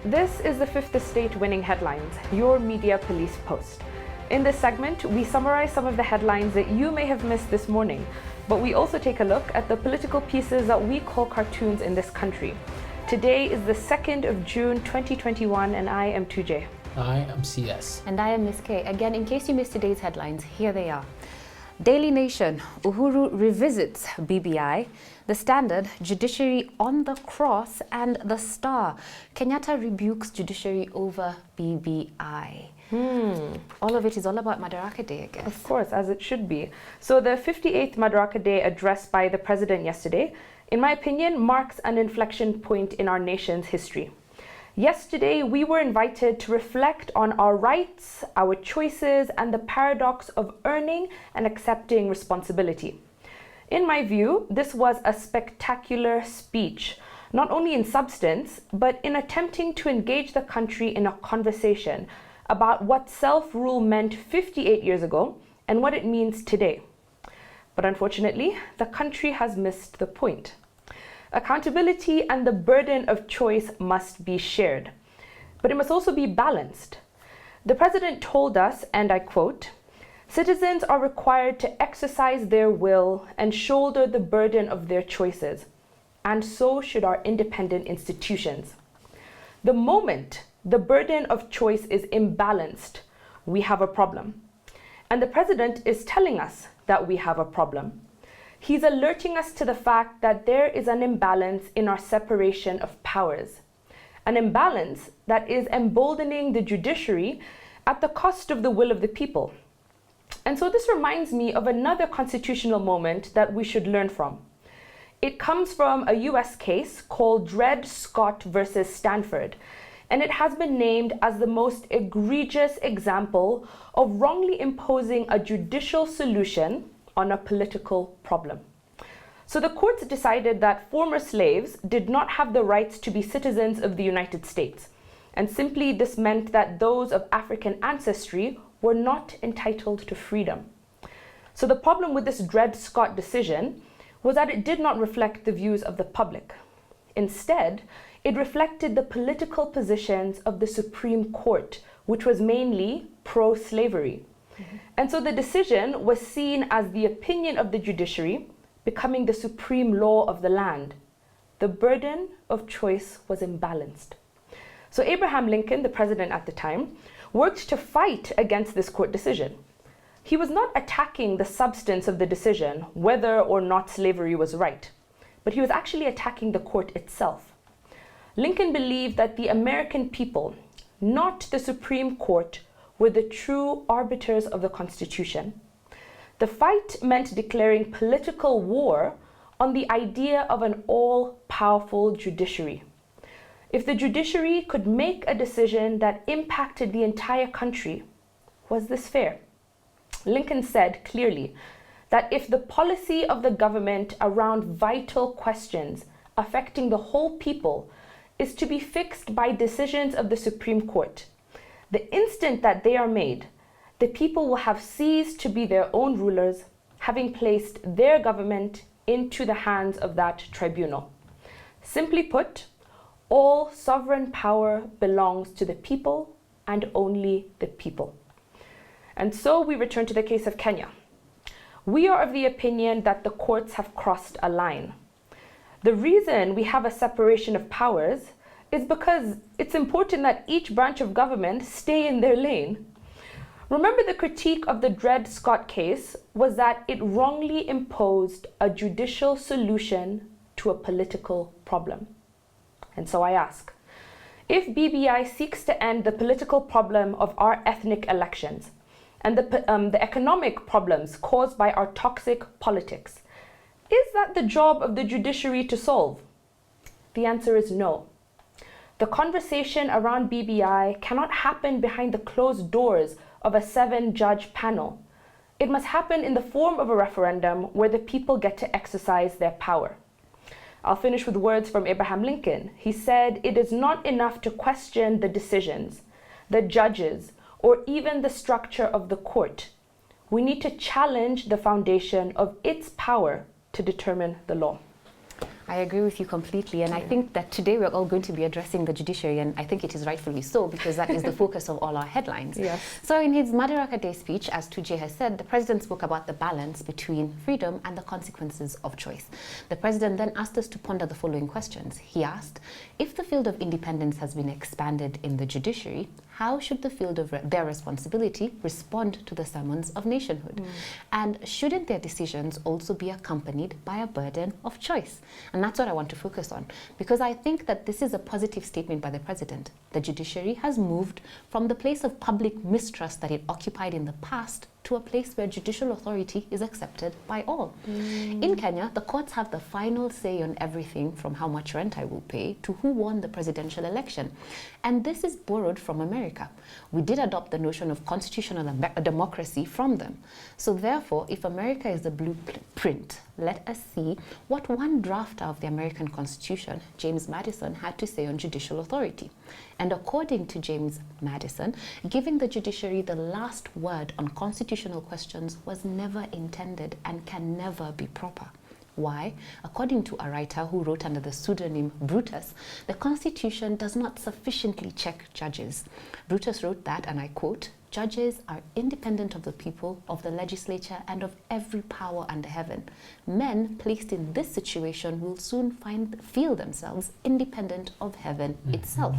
This is the Fifth Estate Winning Headlines, your media police post. In this segment, we summarize some of the headlines that you may have missed this morning, but we also take a look at the political pieces that we call cartoons in this country. Today is the 2nd of June 2021, and I am 2J. I am CS. And I am Miss K. Again, in case you missed today's headlines, here they are. Daily Nation, Uhuru revisits BBI. The Standard, Judiciary on the cross. And The Star, Kenyatta rebukes Judiciary over BBI. All of it is all about Madaraka Day, I guess. Of course, as it should be. So the 58th Madaraka Day address by the President yesterday, in my opinion, marks an inflection point in our nation's history. Yesterday, we were invited to reflect on our rights, our choices, and the paradox of earning and accepting responsibility. In my view, this was a spectacular speech, not only in substance, but in attempting to engage the country in a conversation about what self-rule meant 58 years ago and what it means today. But unfortunately, the country has missed the point. Accountability and the burden of choice must be shared, but it must also be balanced. The President told us, and I quote, "Citizens are required to exercise their will and shoulder the burden of their choices, and so should our independent institutions. The moment the burden of choice is imbalanced, we have a problem." And the President is telling us that we have a problem. He's alerting us to the fact that there is an imbalance in our separation of powers, an imbalance that is emboldening the judiciary at the cost of the will of the people. And so this reminds me of another constitutional moment that we should learn from. It comes from a US case called Dred Scott versus Stanford, and it has been named as the most egregious example of wrongly imposing a judicial solution on a political problem. So the courts decided that former slaves did not have the rights to be citizens of the United States, and simply this meant that those of African ancestry were not entitled to freedom. So the problem with this Dred Scott decision was that it did not reflect the views of the public. Instead, it reflected the political positions of the Supreme Court, which was mainly pro-slavery. And so the decision was seen as the opinion of the judiciary, becoming the supreme law of the land. The burden of choice was imbalanced. So Abraham Lincoln, the president at the time, worked to fight against this court decision. He was not attacking the substance of the decision, whether or not slavery was right, but he was actually attacking the court itself. Lincoln believed that the American people, not the Supreme Court, were the true arbiters of the Constitution. The fight meant declaring political war on the idea of an all-powerful judiciary. If the judiciary could make a decision that impacted the entire country, was this fair? Lincoln said clearly that if the policy of the government around vital questions affecting the whole people is to be fixed by decisions of the Supreme Court, the instant that they are made, the people will have ceased to be their own rulers, having placed their government into the hands of that tribunal. Simply put, all sovereign power belongs to the people and only the people. And so we return to the case of Kenya. We are of the opinion that the courts have crossed a line. The reason we have a separation of powers is because it's important that each branch of government stay in their lane. Remember, the critique of the Dred Scott case was that it wrongly imposed a judicial solution to a political problem. And so I ask, if BBI seeks to end the political problem of our ethnic elections and the economic problems caused by our toxic politics, is that the job of the judiciary to solve? The answer is no. The conversation around BBI cannot happen behind the closed doors of a 7-judge panel. It must happen in the form of a referendum where the people get to exercise their power. I'll finish with words from Abraham Lincoln. He said, "It is not enough to question the decisions, the judges, or even the structure of the court. We need to challenge the foundation of its power to determine the law." I agree with you completely, and I think that today we're all going to be addressing the judiciary, and I think it is rightfully so, because that is the focus of all our headlines. Yes. So in his Madaraka Day speech, as Tuje has said, the president spoke about the balance between freedom and the consequences of choice. The president then asked us to ponder the following questions. He asked, if the field of independence has been expanded in the judiciary, how should the field of their responsibility respond to the summons of nationhood? And shouldn't their decisions also be accompanied by a burden of choice? And that's what I want to focus on, because I think that this is a positive statement by the president. The judiciary has moved from the place of public mistrust that it occupied in the past to a place where judicial authority is accepted by all. In Kenya, the courts have the final say on everything from how much rent I will pay to who won the presidential election. And this is borrowed from America. We did adopt the notion of constitutional democracy from them. So therefore, if America is the blueprint, let us see what one drafter of the American Constitution, James Madison, had to say on judicial authority. And according to James Madison, giving the judiciary the last word on constitutional questions was never intended and can never be proper. Why? According to a writer who wrote under the pseudonym Brutus, the Constitution does not sufficiently check judges. Brutus wrote that, and I quote, "Judges are independent of the people, of the legislature, and of every power under heaven. Men placed in this situation will soon feel themselves independent of heaven itself."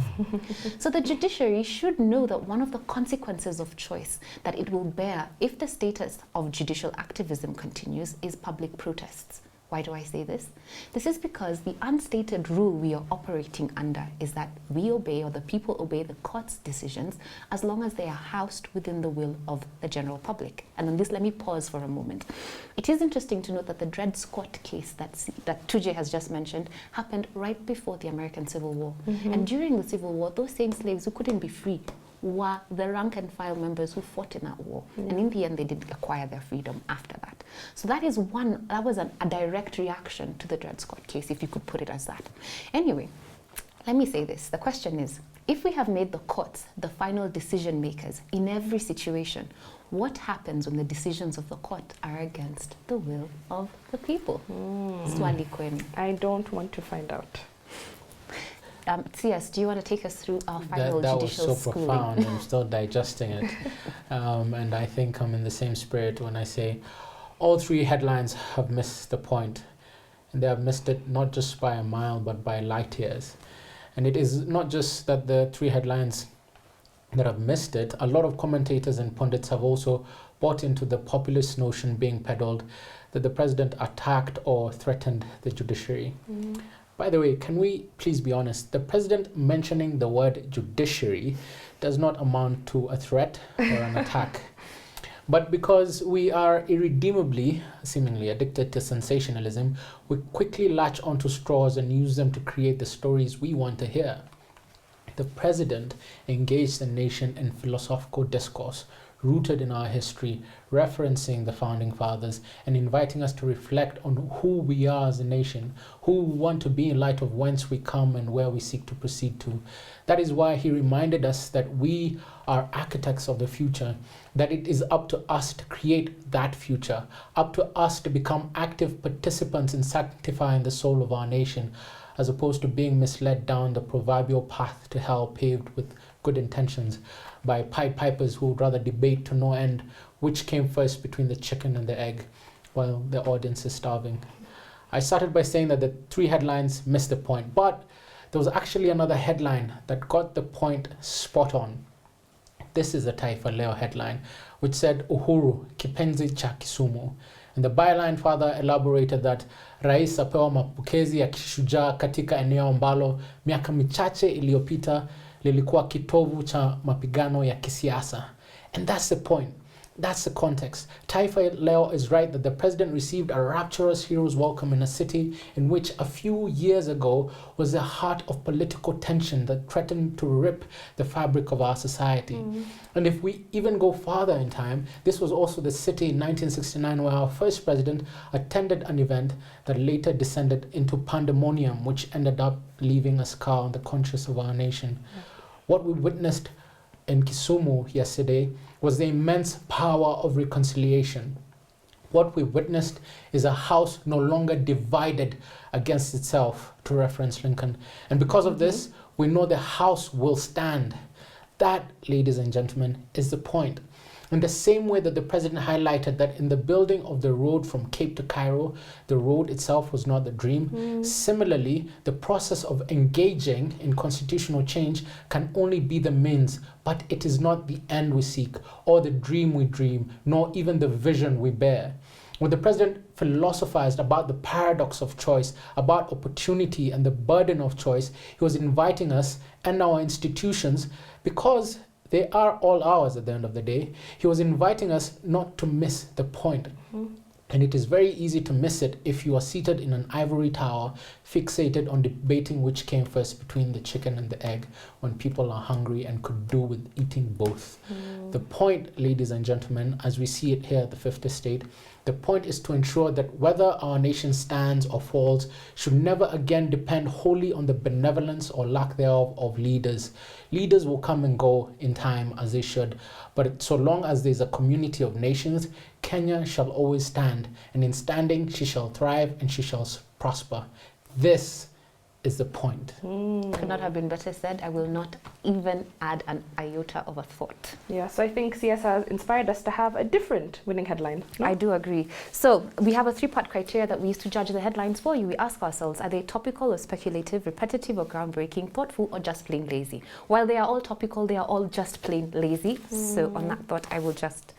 So the judiciary should know that one of the consequences of choice that it will bear if the status of judicial activism continues is public protests. Why do I say this? This is because the unstated rule we are operating under is that we obey, or the people obey, the court's decisions as long as they are housed within the will of the general public. And on this, let me pause for a moment. It is interesting to note that the Dred Scott case that Tuje has just mentioned happened right before the American Civil War. And during the Civil War, those same slaves who couldn't be free were the rank and file members who fought in that war. And in the end, they did acquire their freedom after that. So that was a direct reaction to the Dred Scott case, if you could put it as that. Anyway, let me say this. The question is, if we have made the courts the final decision makers in every situation, what happens when the decisions of the court are against the will of the people? Swali kwenu. I don't want to find out. CS, do you want to take us through our final that judicial was so schooling? profound. I'm still digesting it. And I think I'm in the same spirit when I say all three headlines have missed the point. And they have missed it not just by a mile, but by light years. And it is not just that the three headlines that have missed it. A lot of commentators and pundits have also bought into the populist notion being peddled that the president attacked or threatened the judiciary. By the way, can we please be honest? The president mentioning the word judiciary does not amount to a threat or an attack. But because we are irredeemably, seemingly addicted to sensationalism, we quickly latch onto straws and use them to create the stories we want to hear. The president engaged the nation in philosophical discourse rooted in our history, referencing the founding fathers and inviting us to reflect on who we are as a nation, who we want to be in light of whence we come and where we seek to proceed to. That is why he reminded us that we are architects of the future, that it is up to us to create that future, up to us to become active participants in sanctifying the soul of our nation, as opposed to being misled down the proverbial path to hell paved with good intentions by Pied Pipers who would rather debate to no end which came first between the chicken and the egg while the audience is starving. I started by saying that the three headlines missed the point, but there was actually another headline that got the point spot on. This is a Taifa Leo headline, which said Uhuru kipenzi cha Kisumu. And the byline further elaborated that Rais apewa mapokezi ya kishujaa katika eneo ambalo miaka michache iliyopita lilikuwa kitovu cha mapigano ya kisiasa. And that's the point. That's the context. Taifa Leo is right that the president received a rapturous hero's welcome in a city in which a few years ago was the heart of political tension that threatened to rip the fabric of our society. And if we even go farther in time, this was also the city in 1969 where our first president attended an event that later descended into pandemonium, which ended up leaving a scar on the conscience of our nation. What we witnessed in Kisumu yesterday was the immense power of reconciliation. What we witnessed is a house no longer divided against itself, to reference Lincoln. And because of this, we know the house will stand. That, ladies and gentlemen, is the point. In the same way that the president highlighted that in the building of the road from Cape to Cairo, the road itself was not the dream. Similarly, the process of engaging in constitutional change can only be the means, but it is not the end we seek, or the dream we dream, nor even the vision we bear. When the president philosophized about the paradox of choice, about opportunity and the burden of choice, he was inviting us and our institutions, because they are all ours at the end of the day, he was inviting us not to miss the point. And it is very easy to miss it if you are seated in an ivory tower, fixated on debating which came first between the chicken and the egg, when people are hungry and could do with eating both. The point, ladies and gentlemen, as we see it here at the Fifth Estate, the point is to ensure that whether our nation stands or falls should never again depend wholly on the benevolence or lack thereof of leaders. Leaders will come and go in time, as they should, but so long as there is a community of nations, Kenya shall always stand, and in standing she shall thrive and she shall prosper. This is the point. Could not have been better said. I will not even add an iota of a thought. Yeah, so I think CS has inspired us to have a different winning headline. No? I do agree. So we have a three-part criteria that we use to judge the headlines for you. We ask ourselves, are they topical or speculative, repetitive or groundbreaking, thoughtful or just plain lazy? While they are all topical, they are all just plain lazy. So on that thought, I will just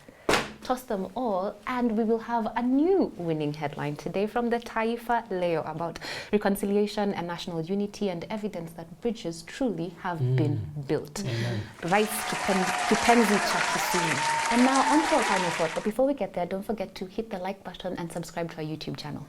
toss them all, and we will have a new winning headline today from the Taifa Leo about reconciliation and national unity and evidence that bridges truly have been built. Rights Kipenzi Chakisuni. And now on to our final thought, but before we get there, don't forget to hit the like button and subscribe to our YouTube channel.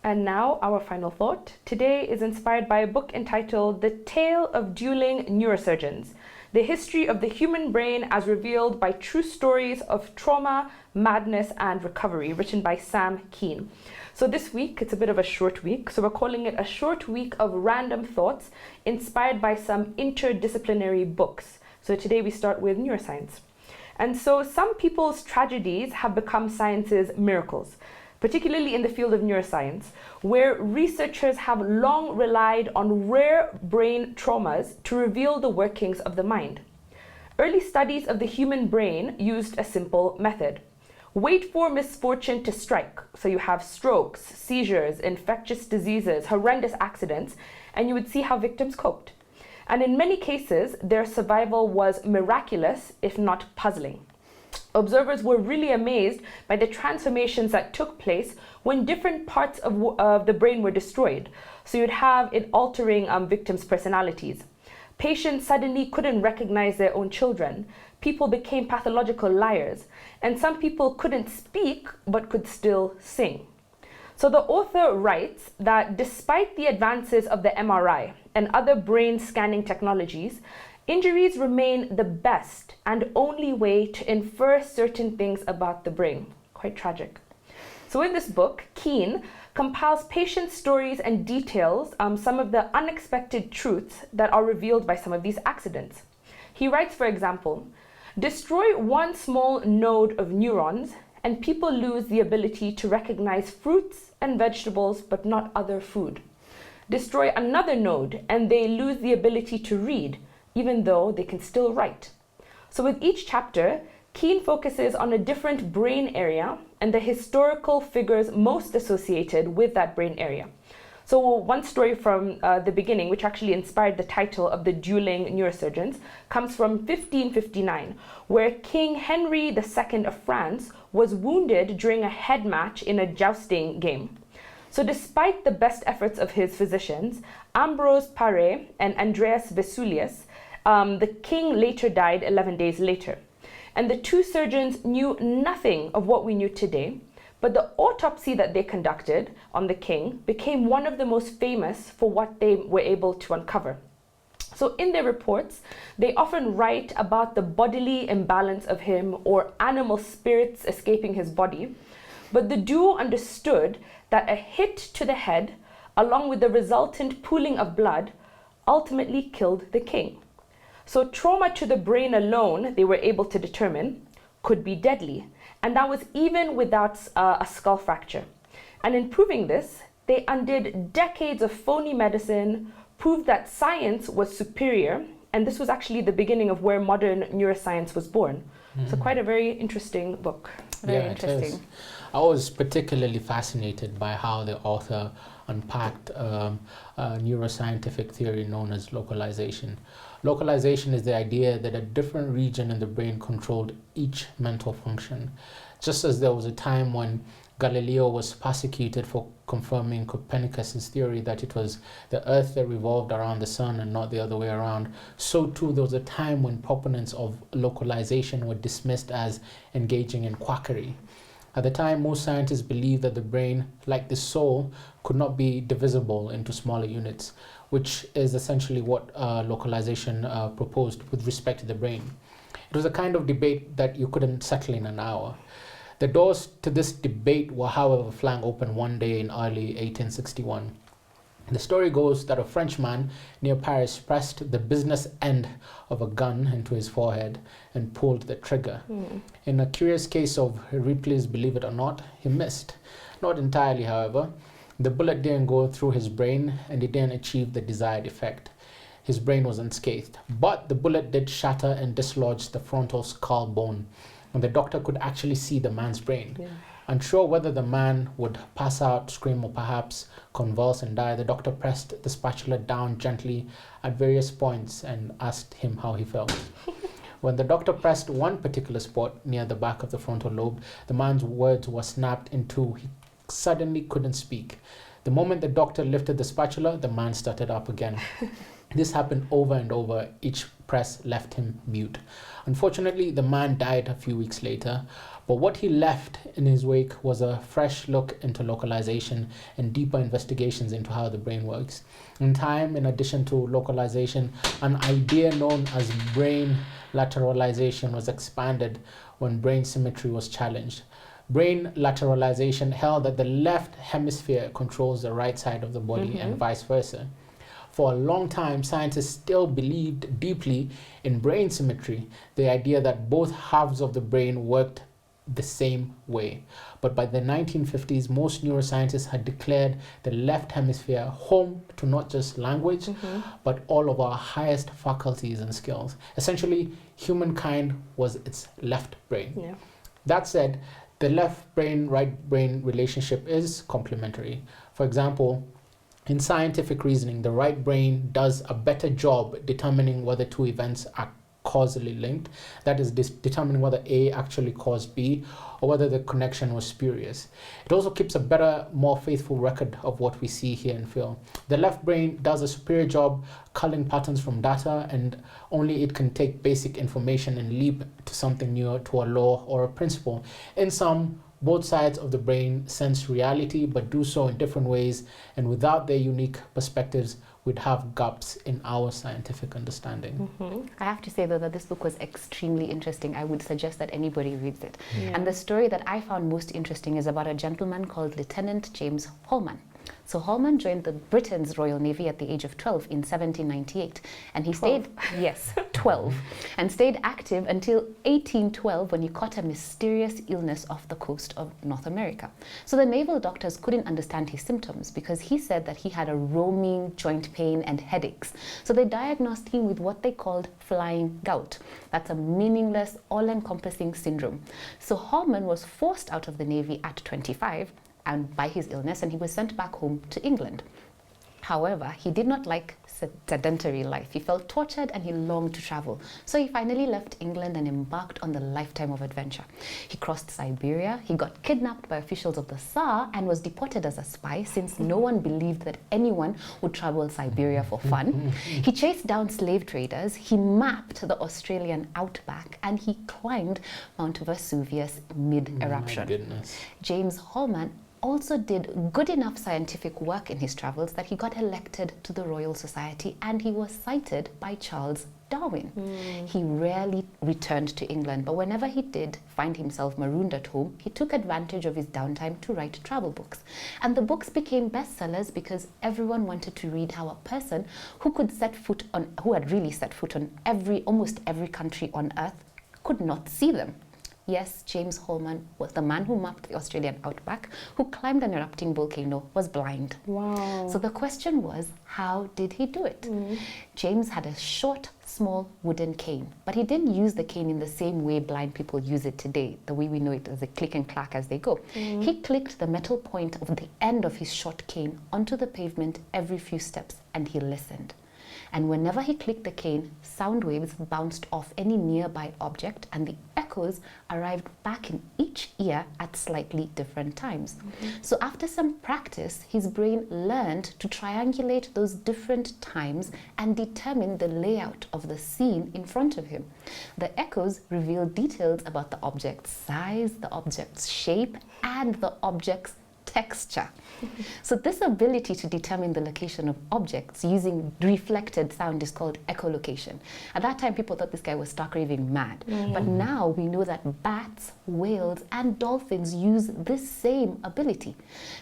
And now our final thought today is inspired by a book entitled The Tale of Dueling Neurosurgeons: The History of the Human Brain as Revealed by True Stories of Trauma, Madness and Recovery, written by Sam Keane. So this week, it's a bit of a short week, so we're calling it a short week of random thoughts inspired by some interdisciplinary books. So today we start with neuroscience. And so some people's tragedies have become science's miracles, particularly in the field of neuroscience, where researchers have long relied on rare brain traumas to reveal the workings of the mind. Early studies of the human brain used a simple method. Wait for misfortune to strike. So you have strokes, seizures, infectious diseases, horrendous accidents, and you would see how victims coped. And in many cases, their survival was miraculous, if not puzzling. Observers were really amazed by the transformations that took place when different parts of the brain were destroyed. So you'd have it altering victims' personalities. Patients suddenly couldn't recognize their own children. People became pathological liars. And some people couldn't speak but could still sing. So the author writes that despite the advances of the MRI and other brain scanning technologies, injuries remain the best and only way to infer certain things about the brain. Quite tragic. So in this book, Keane compiles patient stories and details some of the unexpected truths that are revealed by some of these accidents. He writes, for example, destroy one small node of neurons and people lose the ability to recognize fruits and vegetables but not other food. Destroy another node and they lose the ability to read, even though they can still write. So with each chapter, Keane focuses on a different brain area and the historical figures most associated with that brain area. So one story from the beginning, which actually inspired the title of The Dueling Neurosurgeons, comes from 1559, where King Henry II of France was wounded during a head match in a jousting game. So despite the best efforts of his physicians, Ambrose Paré and Andreas Vesalius, the king later died 11 days later. And the two surgeons knew nothing of what we knew today, but the autopsy that they conducted on the king became one of the most famous for what they were able to uncover. So in their reports, they often write about the bodily imbalance of him or animal spirits escaping his body, but the duo understood that a hit to the head, along with the resultant pooling of blood, ultimately killed the king. So trauma to the brain alone, they were able to determine, could be deadly. And that was even without a skull fracture. And in proving this, they undid decades of phony medicine, proved that science was superior, and this was actually the beginning of where modern neuroscience was born. So quite a very interesting book. Very Yeah, interesting. it is. I was particularly fascinated by how the author unpacked a neuroscientific theory known as localization. Localization is the idea that a different region in the brain controlled each mental function. Just as there was a time when Galileo was persecuted for confirming Copernicus's theory that it was the Earth that revolved around the sun and not the other way around, so too there was a time when proponents of localization were dismissed as engaging in quackery. At the time, most scientists believed that the brain, like the soul, could not be divisible into smaller units, which is essentially what localization proposed with respect to the brain. It was a kind of debate that you couldn't settle in an hour. The doors to this debate were, however, flung open one day in early 1861. The story goes that a Frenchman near Paris pressed the business end of a gun into his forehead and pulled the trigger. In a curious case of Ripley's Believe It or Not, he missed. Not entirely, however. The bullet didn't go through his brain and it didn't achieve the desired effect. His brain was unscathed, but the bullet did shatter and dislodge the frontal skull bone, and the doctor could actually see the man's brain. Unsure whether the man would pass out, scream, or perhaps convulse and die, the doctor pressed the spatula down gently at various points and asked him how he felt. When the doctor pressed one particular spot near the back of the frontal lobe, the man's words were snapped in two. He suddenly couldn't speak. The moment the doctor lifted the spatula, the man started up again. This happened over and over. Each press left him mute. Unfortunately, the man died a few weeks later, but what he left in his wake was a fresh look into localization and deeper investigations into how the brain works. In time, in addition to localization, an idea known as brain lateralization was expanded when brain symmetry was challenged. Brain lateralization held that the left hemisphere controls the right side of the body and vice versa. For a long time, scientists still believed deeply in brain symmetry, the idea that both halves of the brain worked the same way. But by the 1950s, most neuroscientists had declared the left hemisphere home to not just language, but all of our highest faculties and skills. Essentially, humankind was its left brain. That said, the left brain, right brain relationship is complementary. For example, in scientific reasoning, the right brain does a better job determining whether two events are causally linked, that is, determining whether A actually caused B or whether the connection was spurious. It also keeps a better, more faithful record of what we see, hear, and feel. The left brain does a superior job culling patterns from data, and only it can take basic information and leap to something new, to a law or a principle. In sum, both sides of the brain sense reality, but do so in different ways, and without their unique perspectives, we'd have gaps in our scientific understanding. I have to say, though, that this book was extremely interesting. I would suggest that anybody reads it. And the story that I found most interesting is about a gentleman called Lieutenant James Holman. So Holman joined the Britain's Royal Navy at the age of 12 in 1798, and he 12. stayed, yes, 12, and stayed active until 1812 when he caught a mysterious illness off the coast of North America. So the naval doctors couldn't understand his symptoms because he said that he had a roaming joint pain and headaches. So they diagnosed him with what they called flying gout. That's a meaningless, all-encompassing syndrome. So Holman was forced out of the Navy at 25 and by his illness, and he was sent back home to England. However, he did not like sedentary life. He felt tortured and he longed to travel. So he finally left England and embarked on the lifetime of adventure. He crossed Siberia, he got kidnapped by officials of the Tsar and was deported as a spy since no one believed that anyone would travel Siberia for fun. He chased down slave traders, he mapped the Australian outback, and he climbed Mount Vesuvius mid-eruption. My goodness. James Holman also did good enough scientific work in his travels that he got elected to the Royal Society, and he was cited by Charles Darwin. He rarely returned to England, but whenever he did find himself marooned at home, he took advantage of his downtime to write travel books. And the books became bestsellers because everyone wanted to read how a person who had really set foot on almost every country on earth could not see them. Yes, James Holman was the man who mapped the Australian outback, who climbed an erupting volcano, was blind. Wow. So the question was, how did he do it? James had a short, small wooden cane, but he didn't use the cane in the same way blind people use it today, the way we know it as a click and clack as they go. He clicked the metal point of the end of his short cane onto the pavement every few steps, and he listened. And whenever he clicked the cane, sound waves bounced off any nearby object, and the echoes arrived back in each ear at slightly different times. So after some practice, his brain learned to triangulate those different times and determine the layout of the scene in front of him. The echoes revealed details about the object's size, the object's shape, and the object's texture. So this ability to determine the location of objects using reflected sound is called echolocation. At that time, people thought this guy was stark raving mad. But now we know that bats, whales, and dolphins use this same ability.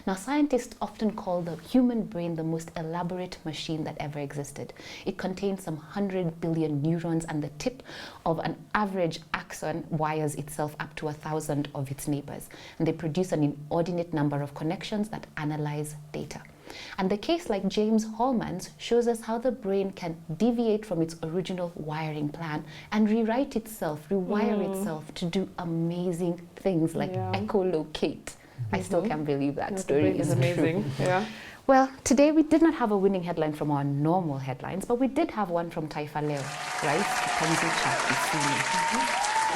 Now, scientists often call the human brain the most elaborate machine that ever existed. It contains some 100 billion neurons, and the tip of an average axon wires itself up to 1,000 of its neighbors. And they produce an inordinate number of connections that analyze data. And the case like James Holman's shows us how the brain can deviate from its original wiring plan and rewrite itself, rewire itself to do amazing things like echolocate. I still can't believe that story is amazing. Yeah. Well, today we did not have a winning headline from our normal headlines, but we did have one from Taifa Leo, right?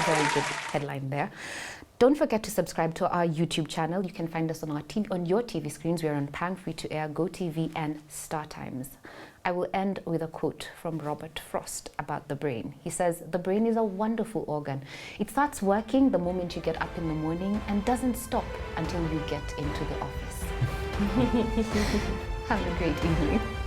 Very good headline there. Don't forget to subscribe to our YouTube channel. You can find us on your TV screens. We are on Pang, Free to Air, GoTV, and Star Times. I will end with a quote from Robert Frost about the brain. He says, "The brain is a wonderful organ. It starts working the moment you get up in the morning and doesn't stop until you get into the office." Have a great evening.